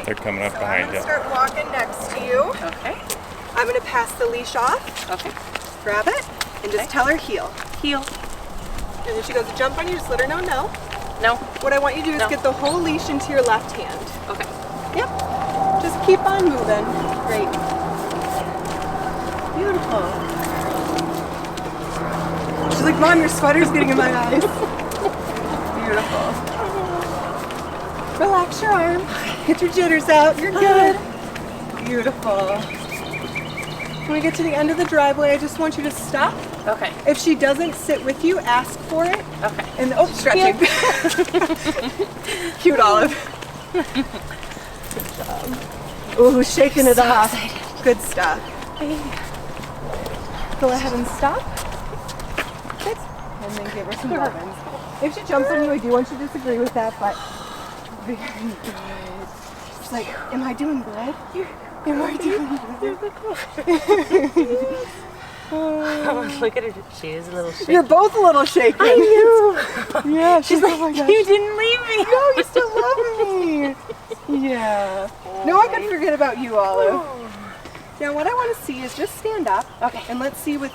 They're coming up behind you. I'm going to start walking next to you. Okay. I'm going to pass the leash off. Okay. Grab it and just tell her heel. Heel. And then she goes to jump on you, just let her know no. No. What I want you to do is get the whole leash into your left hand. Okay. Yep. Just keep on moving. Great. Beautiful. She's like, Mom, your sweater's getting in my eyes. Beautiful. Relax your arm. Get your jitters out. You're good. Beautiful. When we get to the end of the driveway, I just want you to stop. Okay. If she doesn't sit with you, ask for it. Okay. And stretching. Cute Olive. Good job. Ooh, shaking it off. Excited. Good stuff. Go ahead and stop. Good. And then give her some lovin's. If she jumps on you, I do want you to disagree with that, but very good. She's like, am I doing good? Am I doing good? Oh, look at her. She is a little shaky. You're both a little shaky. I knew. Yeah, She's like, oh my gosh. you didn't leave me. No, you still love me. Yeah. No, I could forget about you, Olive. Now, what I want to see is just stand up. Okay. And let's see with.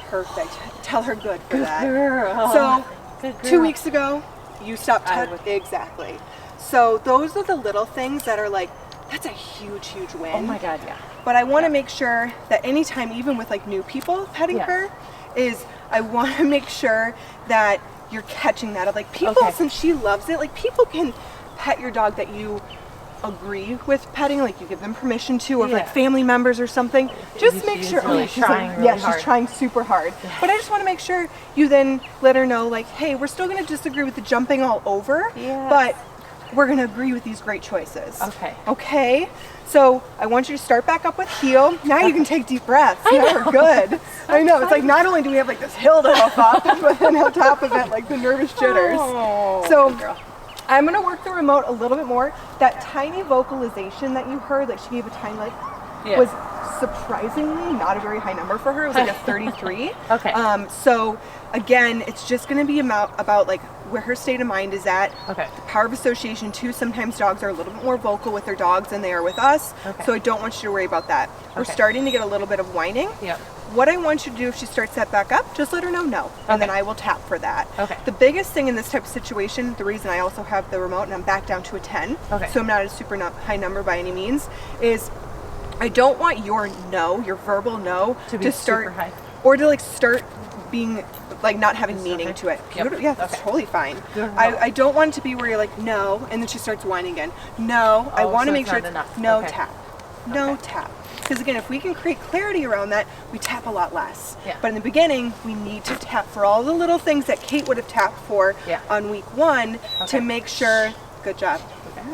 Perfect. Tell her good for that. Girl. So, Good girl. 2 weeks ago, you stopped touching. Exactly. So those are the little things that are like, that's a huge, huge win. Oh my God, yeah. But I want to make sure that anytime, even with like new people petting her, is I want to make sure that you're catching that. Like people, since she loves it, like people can pet your dog that you agree with petting, like you give them permission to, or like family members or something. Just make sure. Really She's trying like, really hard. she's trying super hard. But I just want to make sure you then let her know, like, hey, we're still going to disagree with the jumping all over, but we're going to agree with these great choices. Okay. Okay. So I want you to start back up with heel. Now you can take deep breaths. Now we're good. I know. It's like not only do we have like this hill to hop up, but then on top of it, like the nervous jitters. Oh, so I'm going to work the remote a little bit more. That tiny vocalization that you heard, like she gave a tiny, like, was surprisingly not a very high number for her. It was like a 33. Okay. So again, it's just going to be about like where her state of mind is at. Okay. The power of association too. Sometimes dogs are a little bit more vocal with their dogs than they are with us. Okay. So I don't want you to worry about that. We're starting to get a little bit of whining. Yep. What I want you to do if she starts that back up, just let her know no. And then I will tap for that. Okay. The biggest thing in this type of situation, the reason I also have the remote and I'm back down to a 10, so I'm not a super high number by any means, is I don't want your no, your verbal no, to start, super high. or to like start being like not having meaning to it. Yeah, that's totally fine. I don't want it to be where you're like no, and then she starts whining again. No, I want to make sure it's no tap. No tap. Because again, if we can create clarity around that, we tap a lot less. But in the beginning, we need to tap for all the little things that Kate would have tapped for on week 1 to make sure. Good job.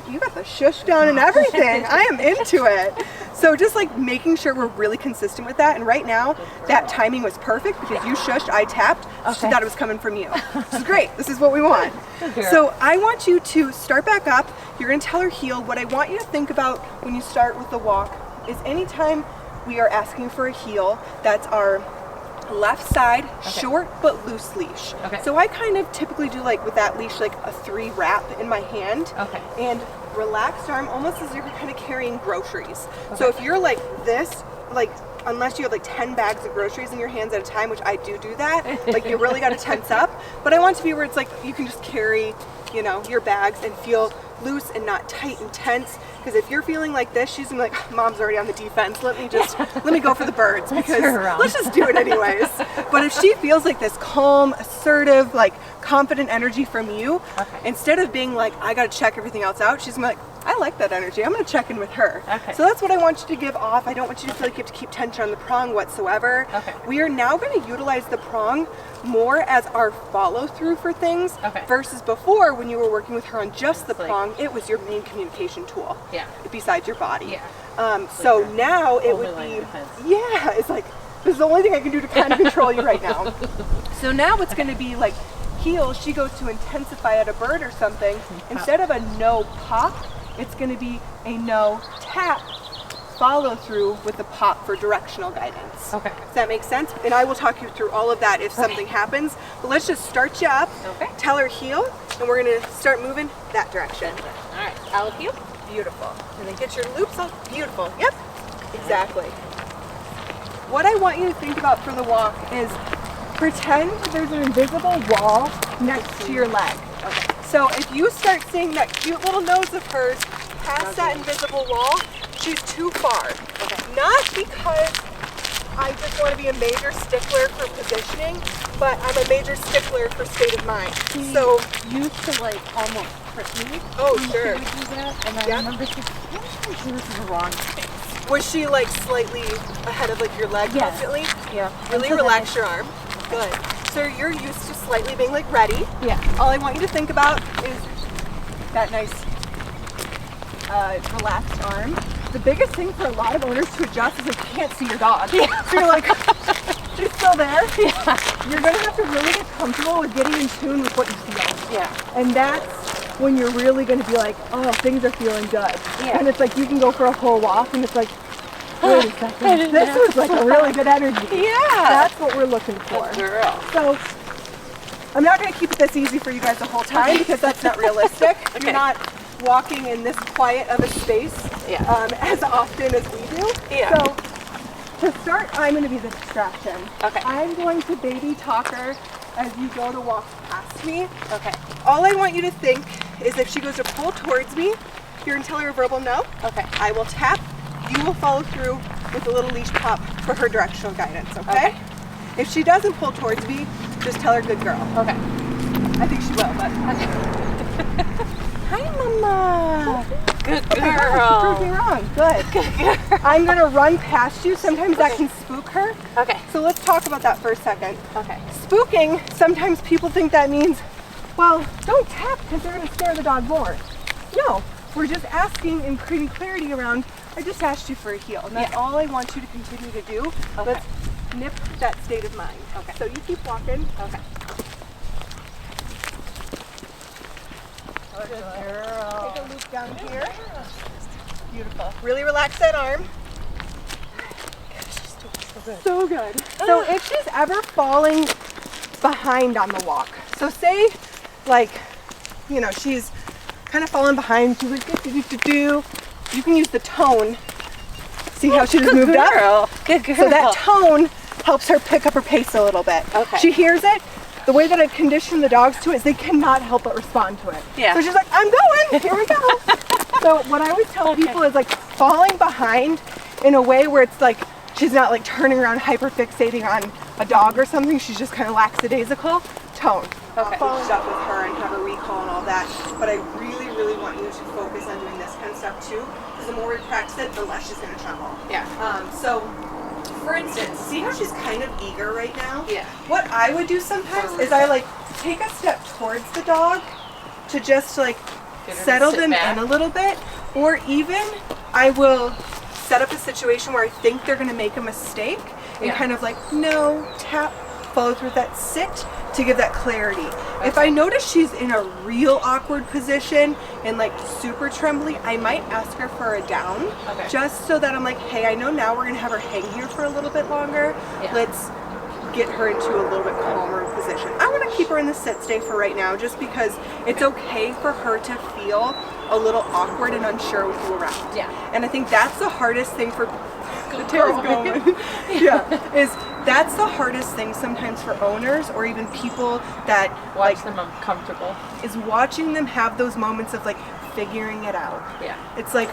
You got the shush down and everything. I am into it. So just like making sure we're really consistent with that. And right now, that timing was perfect because you shushed, I tapped. She thought it was coming from you. This is great. This is what we want. So I want you to start back up. You're going to tell her heel. What I want you to think about when you start with the walk is anytime we are asking for a heel, that's our left side, short but loose leash. So I kind of typically do like with that leash like a 3 wrap in my hand and relaxed arm, almost as if you're kind of carrying groceries. So if you're like this, like unless you have like 10 bags of groceries in your hands at a time, which I do that, like you really got to tense up. But I want it to be where it's like you can just carry, you know, your bags and feel loose and not tight and tense. Because if you're feeling like this, she's gonna be like, Mom's already on the defense. Let me go for the birds because let's just do it anyways. But if she feels like this calm, assertive, like confident energy from you, instead of being like, I gotta check everything else out, she's gonna be like, I like that energy. I'm gonna check in with her. So that's what I want you to give off. I don't want you to feel like you have to keep tension on the prong whatsoever. We are now gonna utilize the prong more as our follow through for things versus before when you were working with her on just the prong, it was your main communication tool besides your body. So now it would be, it's like, this is the only thing I can do to kind of control you right now. So now it's going to be like heel, she goes to intensify at a bird or something. Instead of a no pop, it's going to be a no tap follow through with the pop for directional guidance. Does that make sense? And I will talk you through all of that if something happens. But let's just start you up, tell her heel, and we're going to start moving that direction. All right, Olive heel. Beautiful. And then get your loops up. Beautiful. Yep. Exactly. What I want you to think about for the walk is pretend there's an invisible wall next to your leg. Okay. So if you start seeing that cute little nose of hers past that invisible wall, she's too far. Okay. Not because I just want to be a major stickler for positioning, but I'm a major stickler for state of mind. So used to like almost trip me. Oh, when sure. she would do that, and I remember thinking, this is the wrong space. was she like slightly ahead of like your leg constantly? Yeah. Really So relax your arm. Good. So you're used to slightly being like ready. Yeah. All I want you to think about is that nice relaxed arm. The biggest thing for a lot of owners to adjust is like you can't see your dog. Yeah. So you're like, she's still there. Yeah. You're gonna have to really get comfortable with getting in tune with what you feel. Yeah. And that's when you're really gonna be like, oh, things are feeling good. Yeah. And it's like you can go for a whole walk and it's like, wait a second, this was like a really good energy. Yeah. That's what we're looking for. Girl. So I'm not gonna keep it this easy for you guys the whole time because that's not realistic. Okay. You're not walking in this quiet of a space as often as we do. Yeah. So to start, I'm going to be the distraction. Okay. I'm going to baby talk her as you go to walk past me. Okay. All I want you to think is if she goes to pull towards me, you're going to tell her a verbal no. Okay. I will tap. You will follow through with a little leash pop for her directional guidance, okay? If she doesn't pull towards me, just tell her good girl. Okay. I think she will, but... Hi, Mama. Good Okay, girl. she proved me wrong. Good. Good girl. I'm going to run past you. Sometimes that can spook her. Okay. So let's talk about that for a second. Okay. Spooking, sometimes people think that means, well, don't tap because they're going to scare the dog more. No, we're just asking and creating clarity around, I just asked you for a heel. And that's all I want you to continue to do. Okay. Let's nip that state of mind. Okay. So you keep walking. Okay. Good girl. Take a loop down here. Beautiful. Really relax that arm. So good. So if she's ever falling behind on the walk, so say like, you know, she's kind of falling behind, she's like, you can use the tone. See how she just moved up? Good girl. So that tone helps her pick up her pace a little bit. Okay. She hears it. The way that I've conditioned the dogs to it is they cannot help but respond to it. Yeah. So she's like, I'm going, here we go. So what I always tell people is like falling behind in a way where it's like, she's not like turning around hyper fixating on a dog or something, she's just kind of lackadaisical, tone. Okay. Following up with her and have her recall and all that, but I really, really want you to focus on doing this kind of stuff too, because the more we practice it, the less she's going to tremble. Yeah. So, for instance, see how she's kind of eager right now? Yeah. What I would do sometimes is I like take a step towards the dog to just like settle them in a little bit, or even I will set up a situation where I think they're going to make a mistake and kind of like, no, tap, follow through with that sit to give that clarity. Okay. If I notice she's in a real awkward position and like super trembly, I might ask her for a down, just so that I'm like, hey, I know now we're going to have her hang here for a little bit longer. Yeah. Let's get her into a little bit calmer position. I want to keep her in the sit stay for right now just because it's okay for her to feel a little awkward and unsure with you around. Yeah. And I think that's the hardest thing for the tail's going. That's the hardest thing sometimes for owners or even people that watch them uncomfortable, is watching them have those moments of like figuring it out. Yeah. It's like,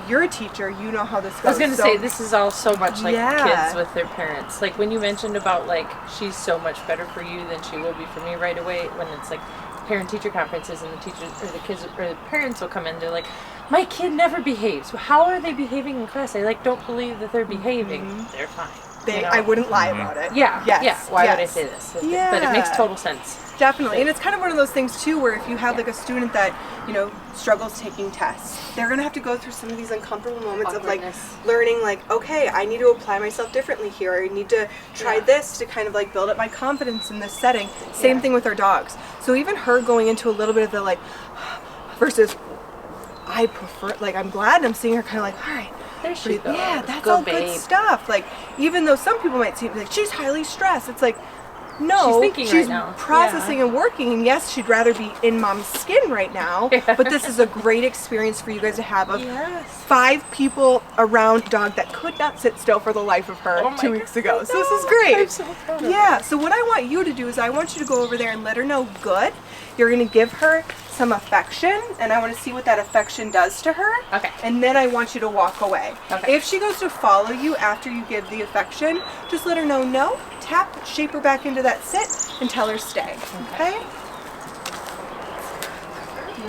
you're a teacher, you know how this goes. I was going to say, this is all so much like kids with their parents. Like when you mentioned about like, she's so much better for you than she will be for me right away, when it's like parent-teacher conferences and the teachers or the kids or the parents will come in, they're like, my kid never behaves. How are they behaving in class? I like don't believe that they're behaving. They're fine. I wouldn't lie about it. Yeah. Yes. Yeah. Why would I say this? Yeah. But it makes total sense. Definitely. And it's kind of one of those things too where if you have like a student that, you know, struggles taking tests, they're going to have to go through some of these uncomfortable moments of like learning like, okay, I need to apply myself differently here. I need to try this to kind of like build up my confidence in this setting. Same thing with our dogs. So even her going into a little bit of the like versus I prefer, like I'm glad I'm seeing her kind of like, all right, there she goes. Yeah, that's all good stuff. Like, even though some people might seem like she's highly stressed, it's like, no, she's right now. processing and working, and yes, she'd rather be in mom's skin right now, but this is a great experience for you guys to have of 5 people around a dog that could not sit still for the life of her 2 weeks ago. So this is great. I'm so proud of yeah, so what I want you to do is I want you to go over there and let her know good. You're going to give her some affection, and I want to see what that affection does to her. Okay. And then I want you to walk away. Okay. If she goes to follow you after you give the affection, just let her know no, tap, shape her back into that sit, and tell her stay. Okay?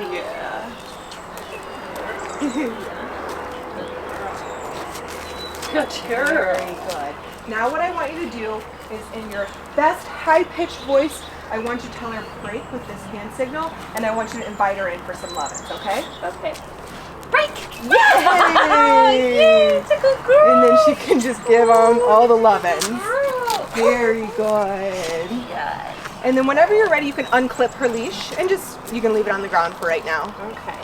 Yeah. Good girl. Very good. Now what I want you to do is in your best high-pitched voice, I want you to tell her break with this hand signal, and I want you to invite her in for some lovins, okay? Okay. Break! Yay! Yay! It's a good girl! And then she can just give them all the lovins. Girl. Very good. Yes. And then whenever you're ready, you can unclip her leash, and you can leave it on the ground for right now. Okay.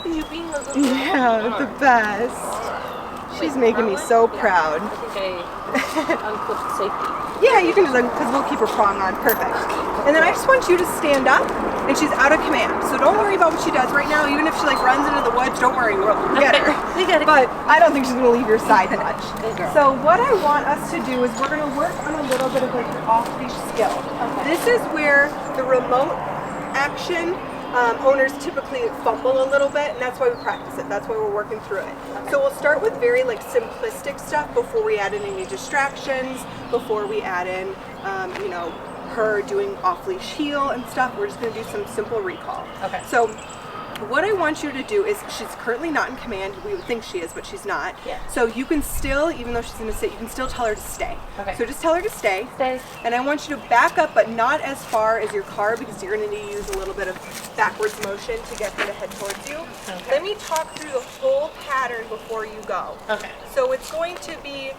You being a good girl? Yeah, the best. She's making me so proud. I think I unclipped safety. Yeah, you can just, because we'll keep her prong on. Perfect. And then I just want you to stand up, and she's out of command. So don't worry about what she does right now. Even if she runs into the woods, don't worry, we'll get her. We got it. But I don't think she's going to leave your side much. So what I want us to do is we're going to work on a little bit of an off-leash skill. Okay. This is where the remote action owners typically fumble a little bit, and that's why we practice it. That's why we're working through it. Okay. So we'll start with very simplistic stuff before we add in any distractions, before we add in, her doing off-leash heel and stuff. We're just going to do some simple recall. Okay. So what I want you to do is, she's currently not in command. We would think she is, but she's not. Yeah. So you can still, even though she's going to sit, you can still tell her to stay. Okay. So just tell her to stay. Stay. And I want you to back up, but not as far as your car, because you're going to need to use a little bit of backwards motion to get her to head towards you. Okay. Let me talk through the whole pattern before you go. Okay. So it's going to be,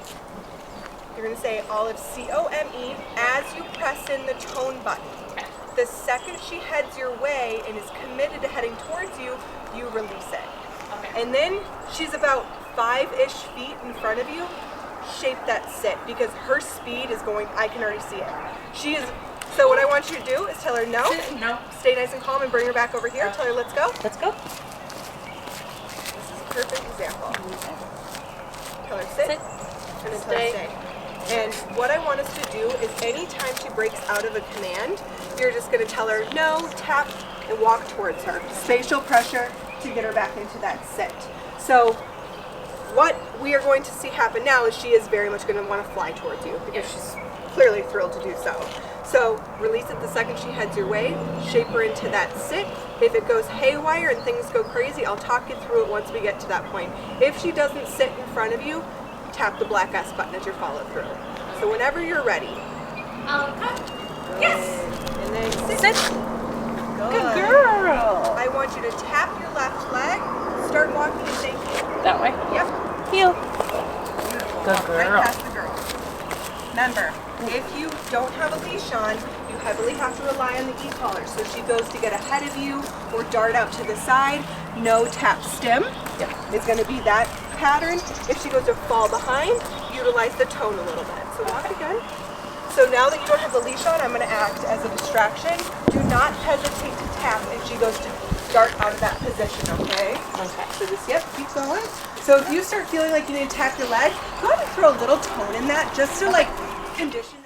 you're going to say olive C-O-M-E as you press in the tone button. Okay. The second she heads your way and is committed to heading towards you, you release it. Okay. And then she's about 5-ish feet in front of you. Shape that sit, because her speed is going, I can already see it. She is, so what I want you to do is tell her no. No. Stay nice and calm and bring her back over here. Tell her let's go. Let's go. This is a perfect example. Tell her sit. And then tell her stay. And what I want us to do is anytime she breaks out of a command, you're just going to tell her no, tap, and walk towards her. Spatial pressure to get her back into that sit. So what we are going to see happen now is she is very much going to want to fly towards you, because she's clearly thrilled to do so. So release it the second she heads your way, shape her into that sit. If it goes haywire and things go crazy, I'll talk you through it once we get to that point. If she doesn't sit in front of you, tap the black S button as you follow through. So whenever you're ready. Yes! And then sit. Good girl. I want you to tap your left leg, start walking and say heel. That way? Yep. Heel. Good girl. Right past the girl. Remember, if you don't have a leash on, you heavily have to rely on the e-collar. So she goes to get ahead of you or dart out to the side. No tap stem. Yep. It's going to be that pattern. If she goes to fall behind, utilize the tone a little bit. So walk again. So now that you don't have the leash on, I'm going to act as a distraction. Do not hesitate to tap if she goes to dart out of that position, okay? Okay. So just, keep going. So if you start feeling like you need to tap your leg, go ahead and throw a little tone in that just to condition